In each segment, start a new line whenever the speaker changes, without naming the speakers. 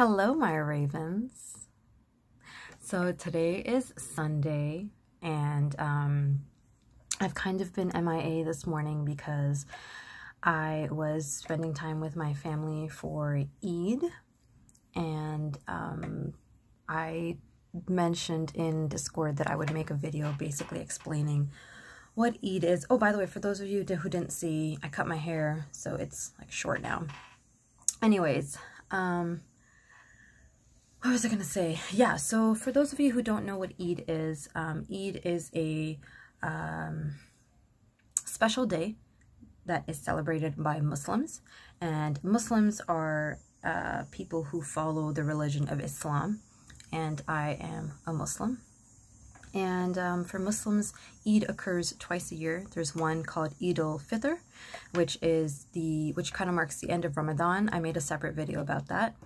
Hello, my ravens. So today is Sunday, and I've kind of been MIA this morning because I was spending time with my family for Eid, and I mentioned in Discord that I would make a video basically explaining what Eid is. Oh, by the way, for those of you who didn't see, I cut my hair, so it's like short now. Anyways, what was I going to say? Yeah, so for those of you who don't know what Eid is a special day that is celebrated by Muslims. And Muslims are people who follow the religion of Islam. And I am a Muslim. And for Muslims, Eid occurs twice a year. There's one called Eid-Al-Fitr, which kind of marks the end of Ramadan. I made a separate video about that.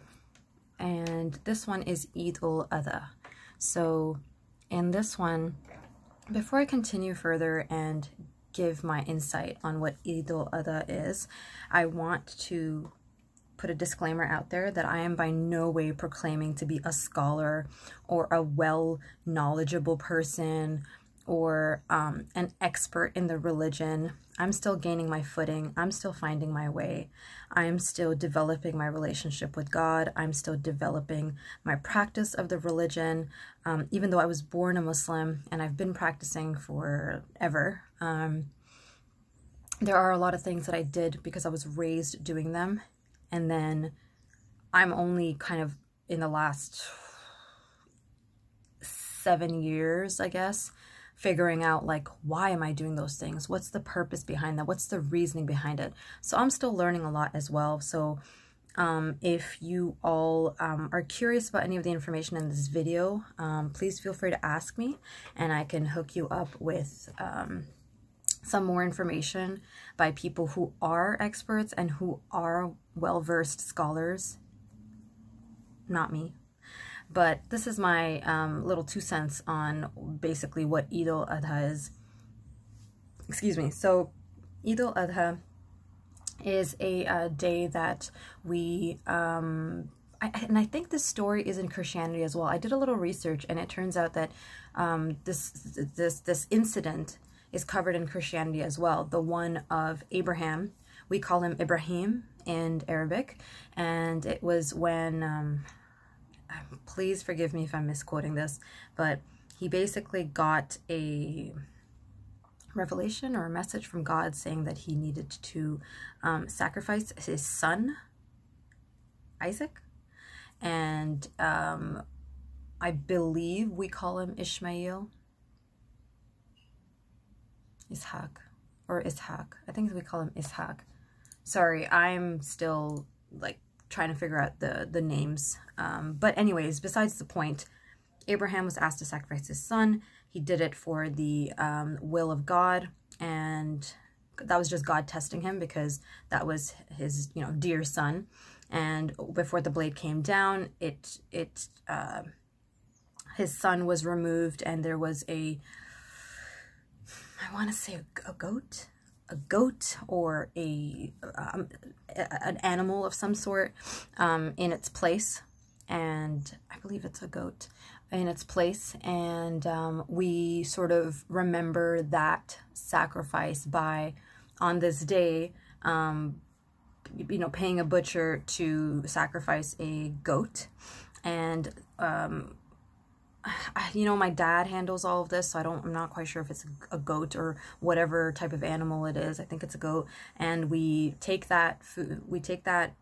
And this one is Eid-Al-Adha. So in this one, before I continue further and give my insight on what Eid-Al-Adha is, I want to put a disclaimer out there that I am by no way proclaiming to be a scholar or a knowledgeable person or an expert in the religion. I'm still gaining my footing. I'm still finding my way. I'm still developing my relationship with God. I'm still developing my practice of the religion. Even though I was born a Muslim and I've been practicing forever, there are a lot of things that I did because I was raised doing them. And then I'm only kind of in the last 7 years, I guess, figuring out like, why am I doing those things? What's the purpose behind that? What's the reasoning behind it? So I'm still learning a lot as well. So if you all are curious about any of the information in this video, please feel free to ask me and I can hook you up with some more information by people who are experts and who are well-versed scholars. Not me. But this is my little 2 cents on basically what Eid-Al-Adha is. Excuse me. So Eid-Al-Adha is a day that we, and I think this story is in Christianity as well. I did a little research and it turns out that this incident is covered in Christianity as well. The one of Abraham. We call him Ibrahim in Arabic. And it was when... please forgive me if I'm misquoting this, but he basically got a revelation or a message from God saying that he needed to sacrifice his son, Isaac, and I believe we call him Ishmael, Ishaq. I think we call him Ishaq. Sorry, I'm still like trying to figure out the names. But anyways, besides the point, Abraham was asked to sacrifice his son. He did it for the will of God, and that was just God testing him because that was his, dear son. And before the blade came down, his son was removed, and there was I want to say a goat or an animal of some sort in its place, and I believe it's a goat in its place, and we sort of remember that sacrifice by, on this day, paying a butcher to sacrifice a goat. And my dad handles all of this, so I'm not quite sure if it's a goat or whatever type of animal it is. I think it's a goat. And we take that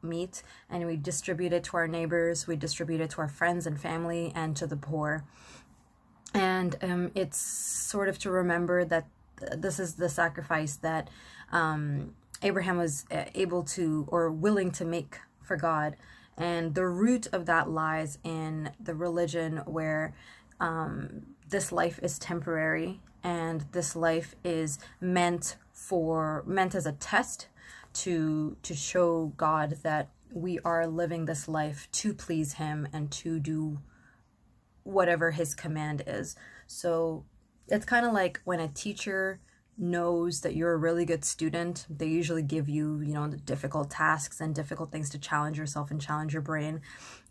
meat and we distribute it to our neighbors, we distribute it to our friends and family and to the poor. And it's sort of to remember that this is the sacrifice that Abraham was able to or willing to make for God. And the root of that lies in the religion where this life is temporary and this life is meant as a test to show God that we are living this life to please him and to do whatever his command is. So it's kind of like when a teacher knows that you're a really good student. They usually give you, you know, the difficult tasks and difficult things to challenge yourself and challenge your brain.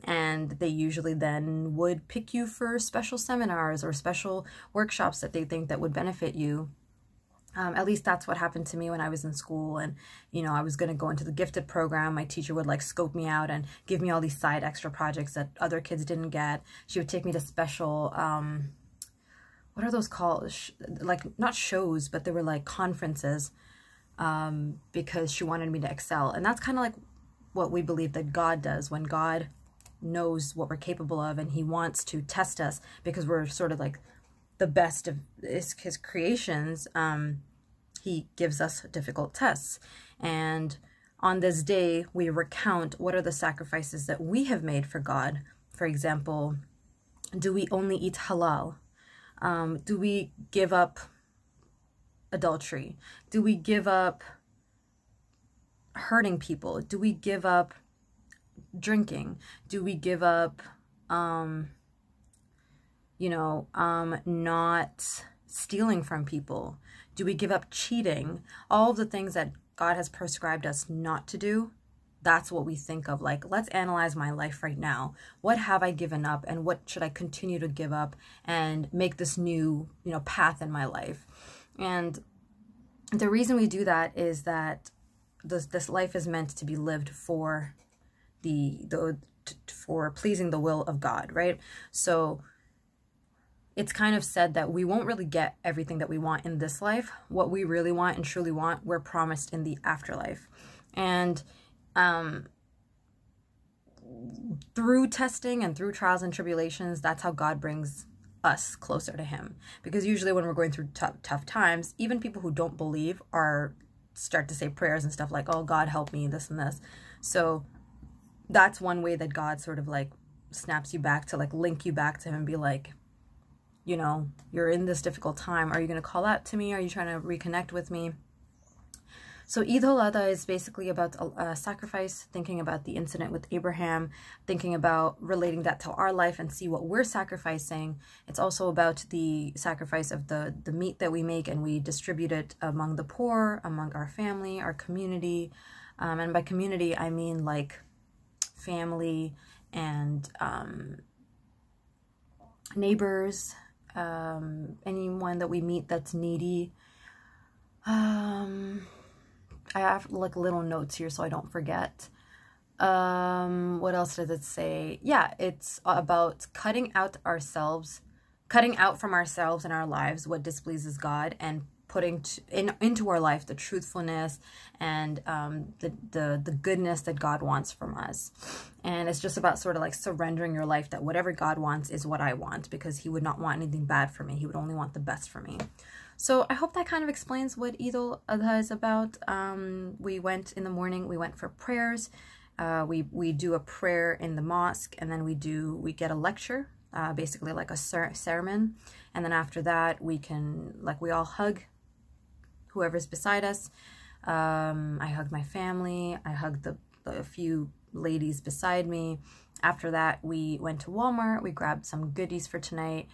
And they usually then would pick you for special seminars or special workshops that they think that would benefit you. At least that's what happened to me when I was in school, and, you know, I was going to go into the gifted program. My teacher would like scope me out and give me all these side extra projects that other kids didn't get. She would take me to special, what are those called? Like, not shows, but they were like conferences, because she wanted me to excel. And that's kind of like what we believe that God does when God knows what we're capable of, and he wants to test us because we're sort of like the best of his creations. He gives us difficult tests. And on this day, we recount what are the sacrifices that we have made for God. For example, do we only eat halal? Do we give up adultery? Do we give up hurting people? Do we give up drinking? Do we give up, not stealing from people? Do we give up cheating? All of the things that God has prescribed us not to do. That's what we think of. Like, let's analyze my life right now. What have I given up, and what should I continue to give up and make this new, path in my life? And the reason we do that is that this life is meant to be lived for for pleasing the will of God, right? So it's kind of said that we won't really get everything that we want in this life. What we really want and truly want, we're promised in the afterlife. And through testing and through trials and tribulations, that's how God brings us closer to him. Because usually when we're going through tough times, even people who don't believe start to say prayers and stuff like, oh, God, help me, this and this. So that's one way that God sort of like snaps you back to like link you back to him and be like, you're in this difficult time. Are you going to call out to me? Are you trying to reconnect with me? So Eid-Al-Adha is basically about a sacrifice, thinking about the incident with Abraham, thinking about relating that to our life and see what we're sacrificing. It's also about the sacrifice of the meat that we make, and we distribute it among the poor, among our family, our community. And by community, I mean like family and neighbors, anyone that we meet that's needy. I have like little notes here so I don't forget. What else does it say? Yeah, it's about cutting out from ourselves and our lives what displeases God, and putting into our life the truthfulness and the goodness that God wants from us. And it's just about sort of like surrendering your life, that whatever God wants is what I want, because he would not want anything bad for me. He would only want the best for me. So I hope that kind of explains what Eid-Al-Adha is about. We went in the morning, we went for prayers. We do a prayer in the mosque, and then we get a lecture, basically like a sermon. And then after that, we all hug whoever's beside us. I hugged my family. I hugged the few ladies beside me. After that, we went to Walmart. We grabbed some goodies for tonight.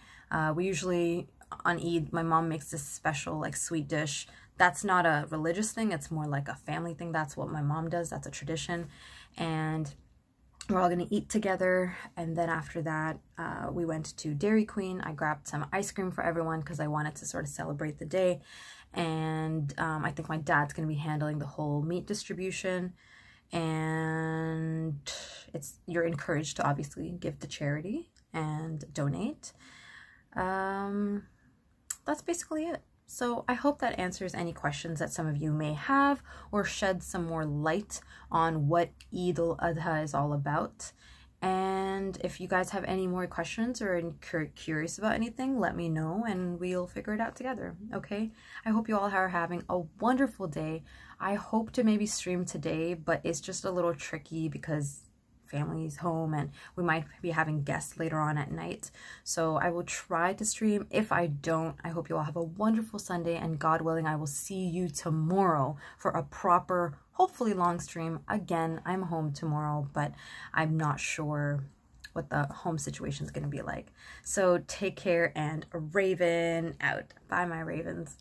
We usually, on Eid, my mom makes this special like sweet dish. That's not a religious thing. It's more like a family thing. That's what my mom does. That's a tradition. And we're all going to eat together. And then after that, we went to Dairy Queen. I grabbed some ice cream for everyone because I wanted to sort of celebrate the day. And I think my dad's going to be handling the whole meat distribution. And you're encouraged to obviously give to charity and donate. That's basically it. So I hope that answers any questions that some of you may have, or sheds some more light on what Eid-Al-Adha is all about. And if you guys have any more questions or curious about anything, let me know and we'll figure it out together, okay? I hope you all are having a wonderful day. I hope to maybe stream today, but it's just a little tricky because family's home and we might be having guests later on at night. So I will try to stream. If I don't, I hope you all have a wonderful Sunday, and God willing, I will see you tomorrow for a proper, hopefully long stream. Again, I'm home tomorrow, but I'm not sure what the home situation is going to be like. So take care, and Raven out. Bye, my ravens.